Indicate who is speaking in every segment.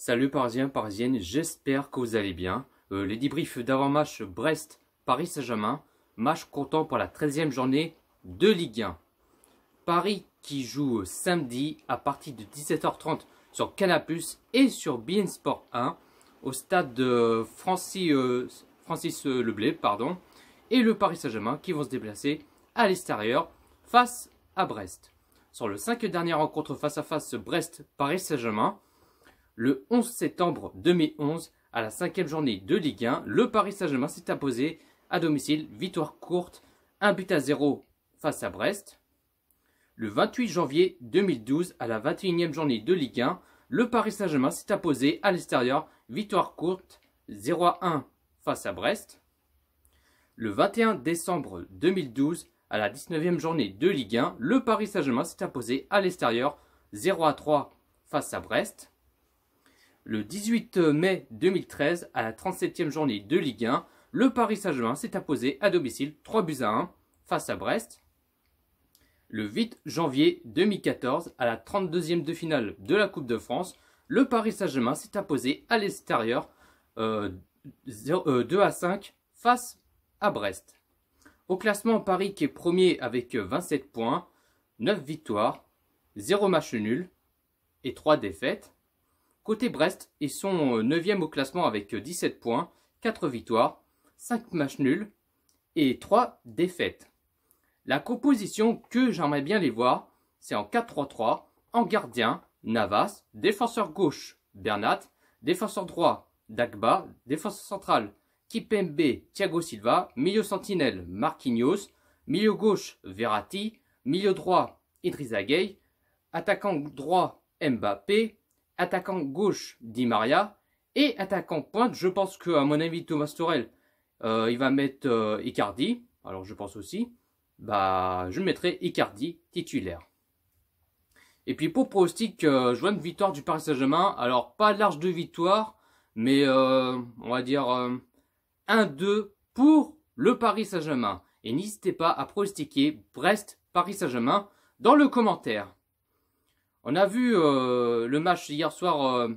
Speaker 1: Salut Parisiens, Parisiennes, j'espère que vous allez bien. Les débriefs d'avant-match Brest-Paris Saint-Germain, match comptant pour la 13e journée de Ligue 1. Paris qui joue samedi à partir de 17h30 sur Canal+ et sur beIN Sport 1 au stade de Francis Leblay, pardon, et le Paris Saint-Germain qui vont se déplacer à l'extérieur face à Brest. Sur le 5 dernières rencontres face à face Brest-Paris Saint-Germain, le 11 septembre 2011, à la 5e journée de Ligue 1, le Paris Saint-Germain s'est imposé à domicile, victoire courte, 1-0 face à Brest. Le 28 janvier 2012, à la 21e journée de Ligue 1, le Paris Saint-Germain s'est imposé à l'extérieur, victoire courte, 0-1 face à Brest. Le 21 décembre 2012, à la 19e journée de Ligue 1, le Paris Saint-Germain s'est imposé à l'extérieur, 0-3 face à Brest. Le 18 mai 2013, à la 37e journée de Ligue 1, le Paris Saint-Germain s'est imposé à domicile 3-1 face à Brest. Le 8 janvier 2014, à la 32e de finale de la Coupe de France, le Paris Saint-Germain s'est imposé à l'extérieur 2-5 face à Brest. Au classement, Paris qui est premier avec 27 points, 9 victoires, 0 match nul et 3 défaites. Côté Brest, ils sont 9e au classement avec 17 points, 4 victoires, 5 matchs nuls et 3 défaites. La composition que j'aimerais bien les voir, c'est en 4-3-3, en gardien, Navas, défenseur gauche, Bernat, défenseur droit, Dagba, défenseur central, Kimpembe, Thiago Silva, milieu sentinelle, Marquinhos, milieu gauche, Verratti, milieu droit, Idrissa Gueye, attaquant droit, Mbappé, attaquant gauche, Di Maria, et attaquant pointe, je pense que, à mon avis, Thomas Tuchel, il va mettre Icardi, alors je pense aussi, je mettrai Icardi titulaire. Et puis pour pronostic, je vois une victoire du Paris Saint-Germain, alors pas large de victoire, mais on va dire 1-2 pour le Paris Saint-Germain. Et n'hésitez pas à pronostiquer Brest-Paris Saint-Germain dans le commentaire. On a vu le match hier soir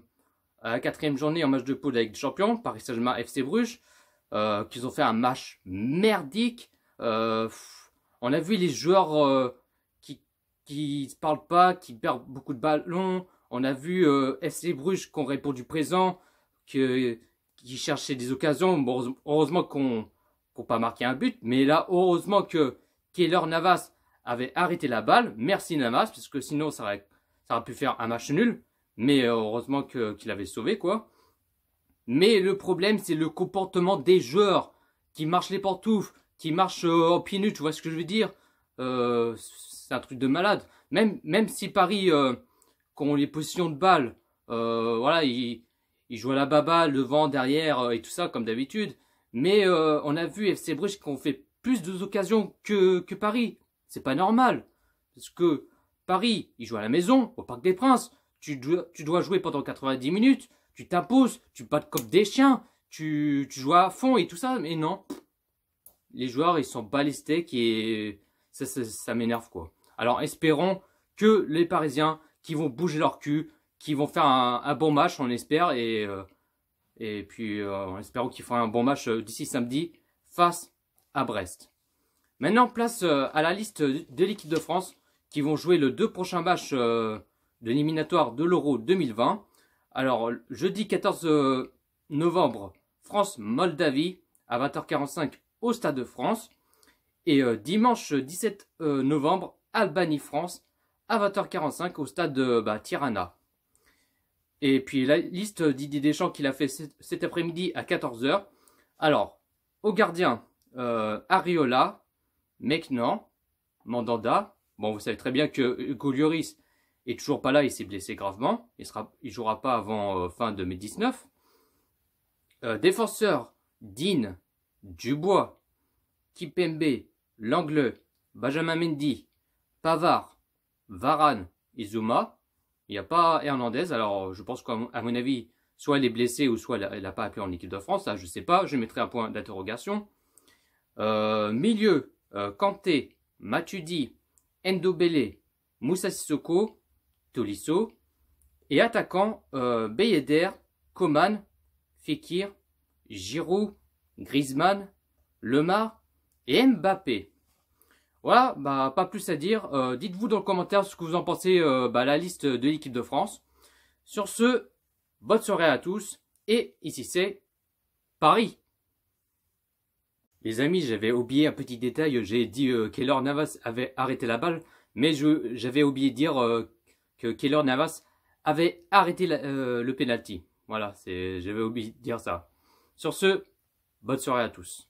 Speaker 1: à la 4e journée en match de poule avec les champions, Paris Saint-Germain FC Bruges, qu'ils ont fait un match merdique. On a vu les joueurs qui se parlent pas, qui perdent beaucoup de ballons. On a vu FC Bruges qui ont répondu présent, qui cherchaient des occasions. Bon, heureusement qu'on n'a pas marqué un but, mais là, heureusement que Keylor Navas avait arrêté la balle. Merci Navas, parce que sinon ça aurait pu faire un match nul, mais heureusement qu'il avait sauvé, quoi. Mais le problème, c'est le comportement des joueurs qui marchent les pantoufles, qui marchent en pieds nus, tu vois ce que je veux dire. C'est un truc de malade. Même si Paris, quand on les positions de balle, voilà, ils jouent à la baballe, devant, derrière et tout ça, comme d'habitude. Mais on a vu FC Bruges qui ont fait plus d'occasions que Paris. C'est pas normal. Parce que Paris, il joue à la maison, au Parc des Princes. Tu dois jouer pendant 90 minutes. Tu t'imposes, tu bats comme des chiens. Tu joues à fond et tout ça. Mais non. Les joueurs, ils sont bas les steaks et ça m'énerve, quoi. Alors, espérons que les Parisiens qui vont bouger leur cul, qui vont faire un bon match, on espère. Et puis, en espérant qu'ils feront un bon match d'ici samedi face à Brest. Maintenant, place à la liste de l'équipe de France qui vont jouer les 2 prochains matchs de l'éliminatoire de l'Euro 2020. Alors, jeudi 14 novembre, France-Moldavie à 20h45 au Stade de France. Et dimanche 17 novembre, Albanie-France à 20h45 au stade de Tirana. Et puis la liste Didier Deschamps qu'il a fait cet après-midi à 14h. Alors, au gardien, Areola, Maignan, Mandanda. Bon, vous savez très bien que Hugo Lloris est toujours pas là, il s'est blessé gravement. Il jouera pas avant fin 2019. Défenseur, Digne, Dubois, Kimpembe, Langleux, Benjamin Mendy, Pavard, Varane et Zouma. Il n'y a pas Hernandez, alors je pense qu'à mon avis, soit il est blessé ou soit il n'a pas appelé en équipe de France. Là, je ne sais pas, je mettrai un point d'interrogation. Milieu, Kanté, Matuidi, Ndobele, Moussa Sissoko, Tolisso. Et attaquant, Ben Yedder, Coman, Fekir, Giroud, Griezmann, Lemar et Mbappé. Voilà, bah pas plus à dire. Dites-vous dans le commentaire ce que vous en pensez, la liste de l'équipe de France. Sur ce, bonne soirée à tous. Et ici c'est Paris. Les amis, j'avais oublié un petit détail. J'ai dit Keylor Navas avait arrêté la balle, mais j'avais oublié de dire que Keylor Navas avait arrêté le penalty. Voilà, j'avais oublié de dire ça. Sur ce, bonne soirée à tous.